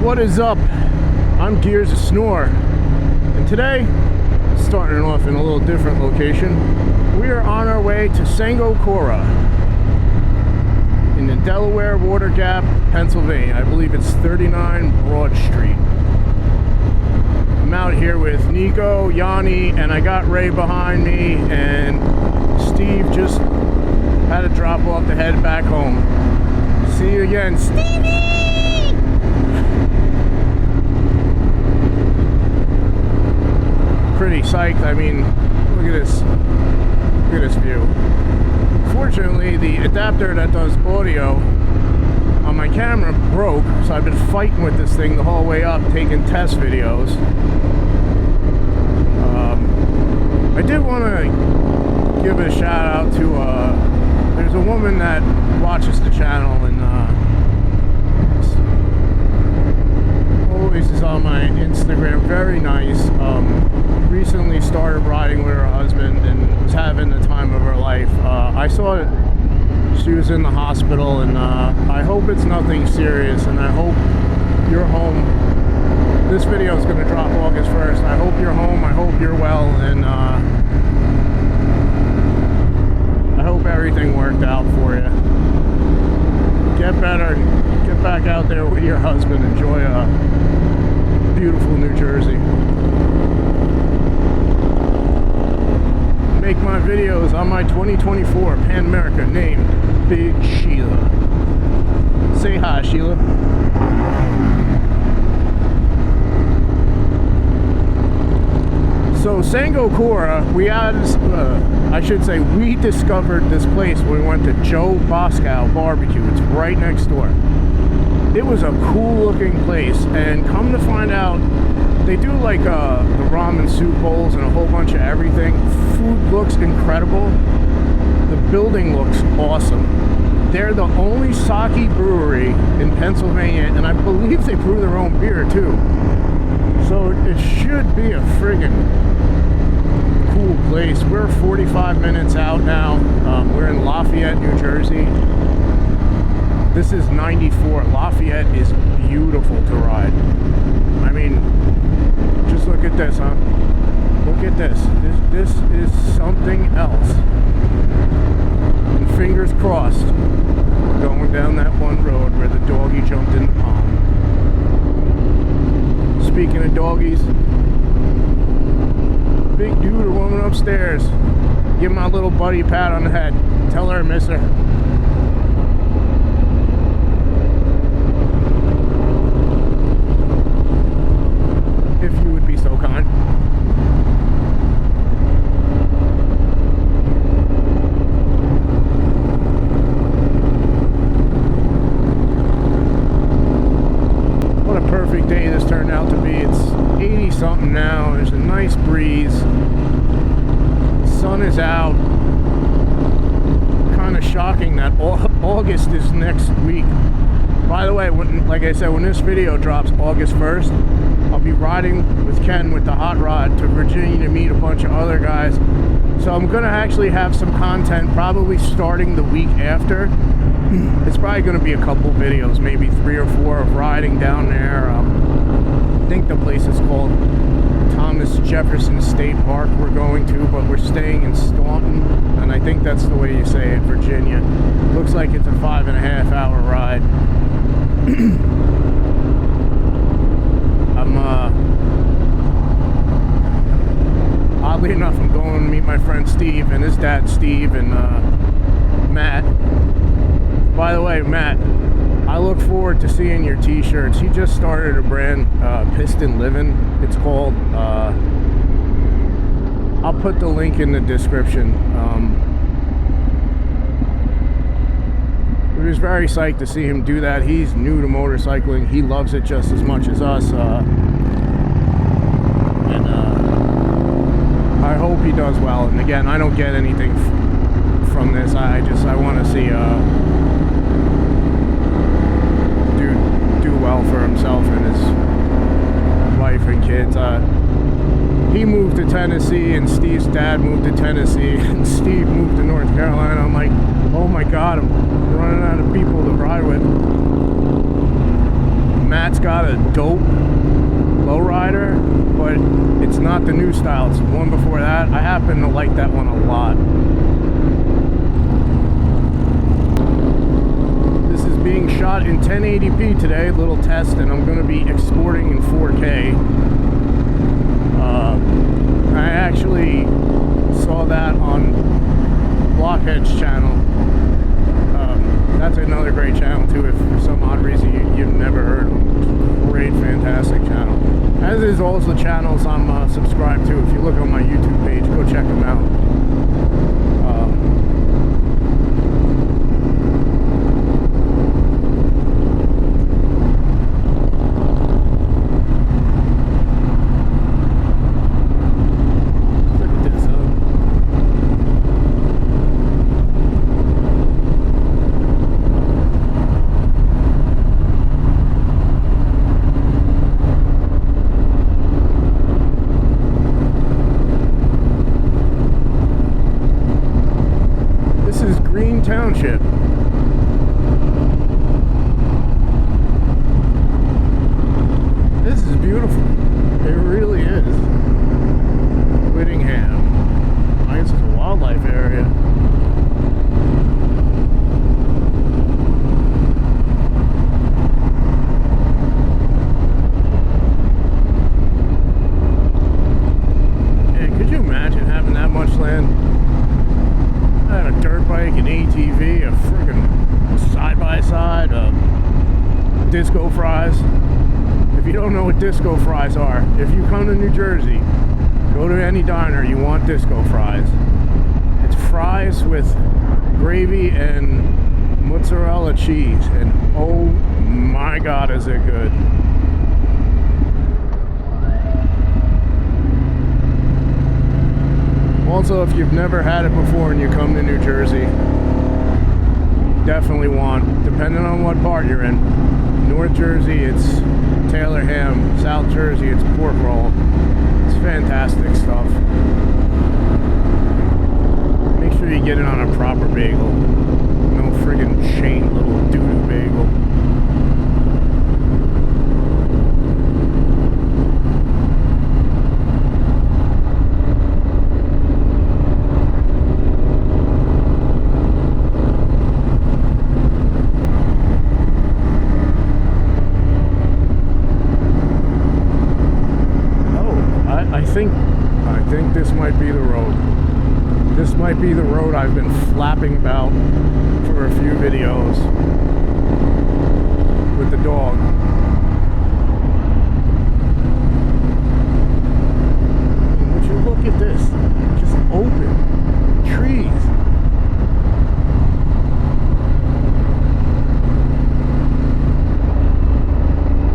What is up? I'm Gears of Snore, and today, starting off in a little different location, we are on our way to Sango Kura in the Delaware Water Gap, Pennsylvania. I believe it's 39 Broad Street. I'm out here with Nico, Yanni, and I got Ray behind me, and Steve just had to drop off to head back home. See you again, Stevie! Pretty psyched. I mean, look at this. Look at this view. Fortunately, the adapter that does audio on my camera broke, so I've been fighting with this thing the whole way up, taking test videos. I did want to give a shout out to, there's a woman that watches the channel and always is on my Instagram, very nice. Recently started riding with her husband and was having the time of her life. I saw that she was in the hospital, and I hope it's nothing serious, and I hope you're home. This video is going to drop August 1st. I hope you're home, I hope you're well, and I hope everything worked out for you. Get better, get back out there with your husband, enjoy beautiful New Jersey. Make my videos on my 2024 Pan America named Big Sheila. Say hi, Sheila. So Sango Kura, we discovered this place when we went to Joe Boscow Barbecue. It's right next door. It was a cool looking place, and come to find out, they do like the ramen soup bowls and a whole bunch of everything. Food looks incredible. The building looks awesome. They're the only sake brewery in Pennsylvania, and I believe they brew their own beer too. So it should be a friggin' cool place. We're 45 minutes out now. We're in Lafayette, New Jersey. This is 94. Lafayette is beautiful to ride. I mean, just look at this, huh? Look at this. This is something else. And fingers crossed, going down that one road where the doggy jumped in the pond. Speaking of doggies, big dude or woman upstairs, give my little buddy a pat on the head. Tell her I miss her. If you would be so kind. What a perfect day this turned out to be. It's 80 something now. There's a nice breeze. The sun is out. Kind of shocking that August is next week. By the way, like I said, when this video drops August 1st, I'll be riding with Ken with the hot rod to Virginia to meet a bunch of other guys. So I'm gonna actually have some content probably starting the week after. It's probably gonna be a couple videos, maybe 3 or 4 of riding down there. I think the place is called Thomas Jefferson State Park we're going to, but we're staying in Staunton, and I think that's the way you say it, Virginia. Looks like it's a 5.5 hour ride. Oddly enough, I'm going to meet my friend Steve and his dad Steve and Matt. By the way, Matt, I look forward to seeing your t-shirts. He just started a brand, Pist'n Livin, it's called. I'll put the link in the description. We was very psyched to see him do that. He's new to motorcycling. He loves it just as much as us. And I hope he does well. And again, I don't get anything from this. I want to see dude do well for himself and his wife and kids. He moved to Tennessee, and Steve's dad moved to Tennessee, and Steve moved to North Carolina. I'm like, oh my God, I'm running out of people to ride with. Matt's got a dope lowrider, but it's not the new style. It's the one before that. I happen to like that one a lot. This is being shot in 1080p today, little test, and I'm going to be exporting in 4K. I actually saw that on Blockhead's channel. That's another great channel too, if for some odd reason you've never heard of them. Great, fantastic channel. As is also the channels I'm subscribed to. If you look on my YouTube page, go check them out. Township. This is beautiful. It really is. Whittingham. I guess it's a wildlife area. Man, could you imagine having that much land? I had a dirt bike, an ATV, a friggin' side-by-side, disco fries. If you don't know what disco fries are, if you come to New Jersey, go to any diner, you want disco fries. It's fries with gravy and mozzarella cheese, and oh my god, is it good. Also, if you've never had it before and you come to New Jersey, definitely want, depending on what part you're in. North Jersey, it's Taylor ham. South Jersey, it's pork roll. It's fantastic stuff. Make sure you get it on a proper bagel. No friggin' chain little doo-doo bagel. I think this might be the road. This might be the road I've been flapping about for a few videos with the dog. Would you look at this? Just open trees.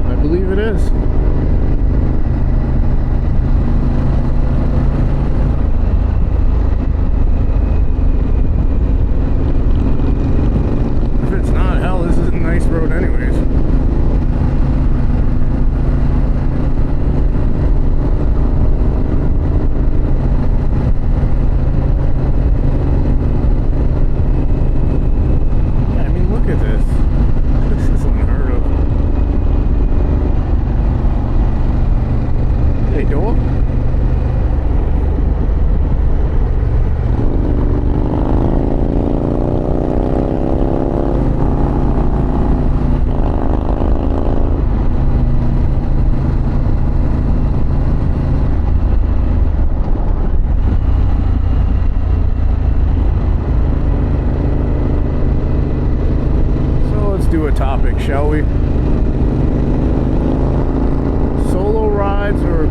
I believe it is. Road anyways. Yeah, I mean, look at this. This is unheard of. Hey, dog. Do a topic, shall we? Solo rides or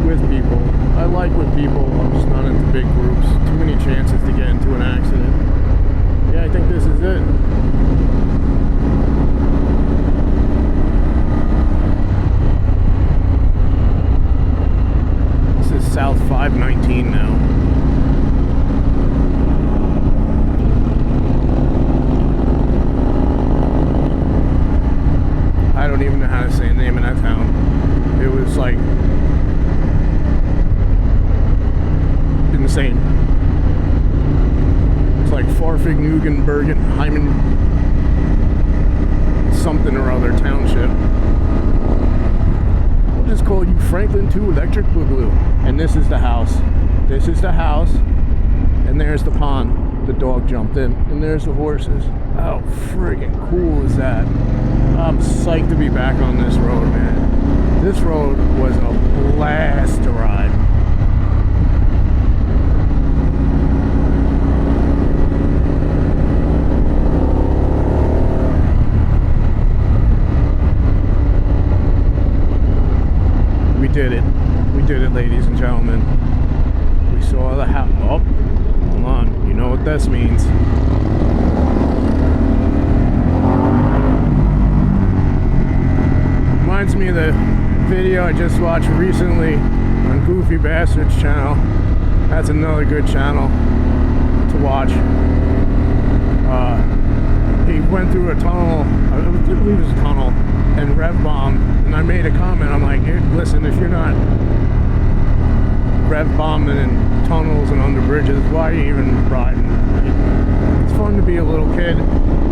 with people? I like with people. I'm just not into big groups. Too many chances to get into an accident. Yeah, I think this is it. This is South 519 now. I don't even know how to say the name of that town. It was like insane. It's like Farfignugan, Bergen, Hyman, something or other township. We'll just call you Franklin 2 Electric Boogaloo. And this is the house. This is the house. And there's the pond. The dog jumped in. And there's the horses. How friggin' cool is that? I'm psyched to be back on this road, man. This road was a blast to ride. We did it. We did it, ladies and gentlemen. We saw the house. Oh, hold on. You know what this means. Reminds me of the video I just watched recently on Goofy Bastard's channel. That's another good channel to watch. He went through a tunnel, I believe it was a tunnel, and rev bombed. And I made a comment. I'm like, hey, listen, if you're not rev bombing in tunnels and under bridges, why are you even riding? It's fun to be a little kid.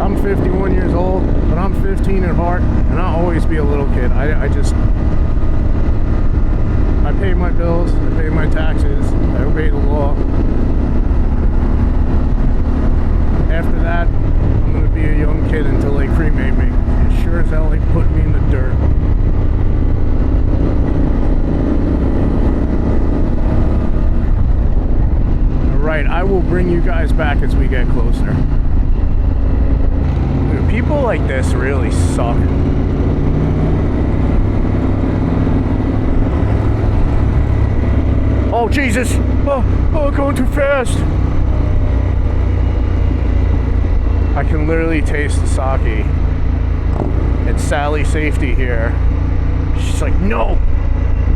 I'm 51 years old, but I'm 15 at heart, and I'll always be a little kid. I pay my bills, I pay my taxes, I obey the law. After that, I'm gonna be a young kid until they cremate me. And sure as hell they put me in the dirt. Alright, I will bring you guys back as we get closer. People like this really suck. Oh Jesus! Oh, going too fast! I can literally taste the sake. It's Sally's safety here. She's like, no!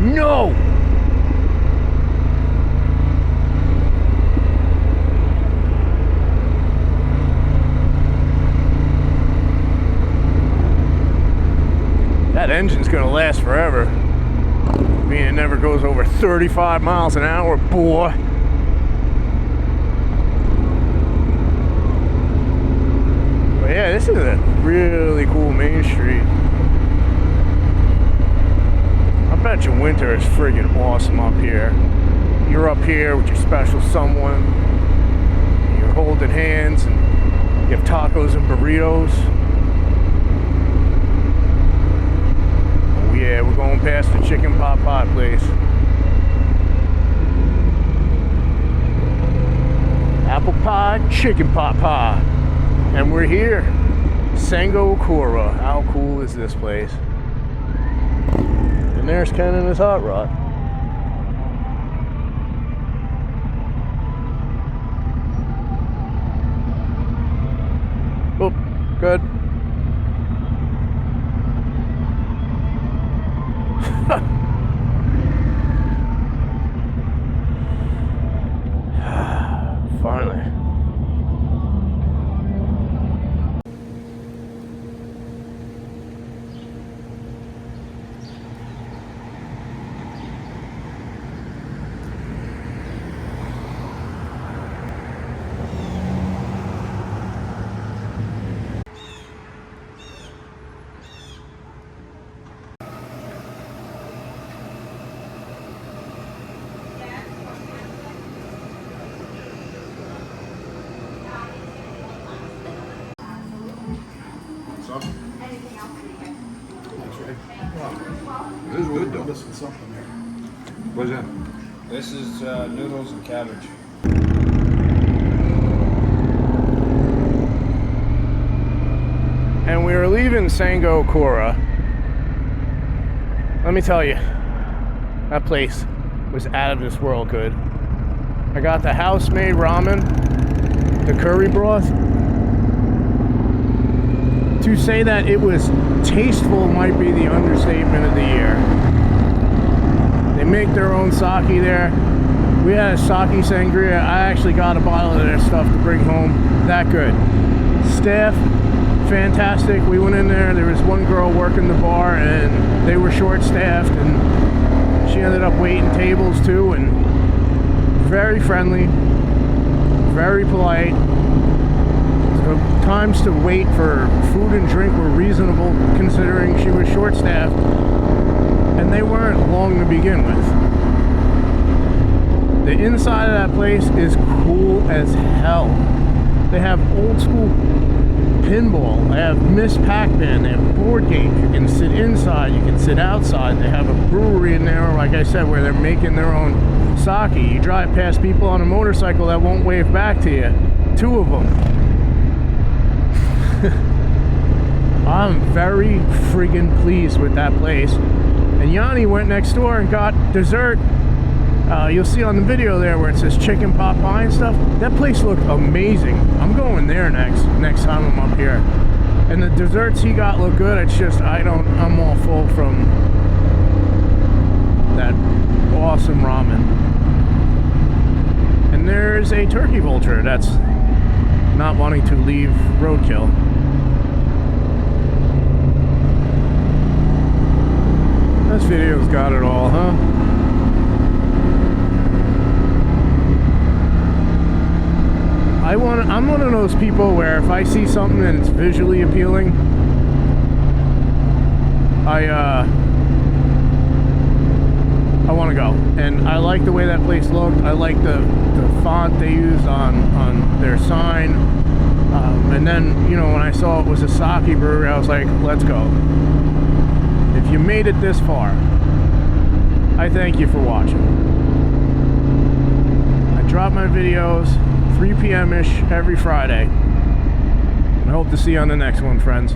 No! That engine's gonna last forever. I mean, it never goes over 35 miles an hour, boy. But yeah, this is a really cool main street. I bet you winter is friggin' awesome up here. You're up here with your special someone. You're holding hands and you have tacos and burritos. Yeah, we're going past the chicken pot place. Apple pie, chicken pot pie. And we're here. Sango Kura. How cool is this place? And there's Ken and his hot rod. Oh, good. Finally. Anything else in here? That's right. Wow. It is good though. Missing something there. What's that? This is noodles and cabbage. And we were leaving Sango Kura. Let me tell you, that place was out of this world good. I got the house-made ramen, the curry broth. To say that it was tasteful might be the understatement of the year. They make their own sake there. We had a sake sangria. I actually got a bottle of their stuff to bring home. That good. Staff, fantastic. We went in there. There was one girl working the bar, and they were short-staffed, and she ended up waiting tables too. And very friendly, very polite. So times to wait for food and drink were reasonable considering she was short-staffed, and they weren't long to begin with. The inside of that place is cool as hell. They have old school pinball, they have Miss Pac-Man, they have board games. You can sit inside, you can sit outside. They have a brewery in there, like I said, where they're making their own sake. You drive past people on a motorcycle that won't wave back to you. 2 of them. I'm very friggin' pleased with that place. And Yanni went next door and got dessert. You'll see on the video there where it says chicken pot pie and stuff. That place looked amazing. I'm going there next time I'm up here. And the desserts he got look good. It's just I'm all full from that awesome ramen. And there's a turkey vulture that's not wanting to leave roadkill. This video's got it all, huh? I'm one of those people where if I see something and it's visually appealing, I want to go. And I like the way that place looked. I like the font they used on their sign. And then, you know, when I saw it was a sake brewery, I was like, let's go. If you made it this far, I thank you for watching. I drop my videos 3 p.m.-ish every Friday. I hope to see you on the next one, friends.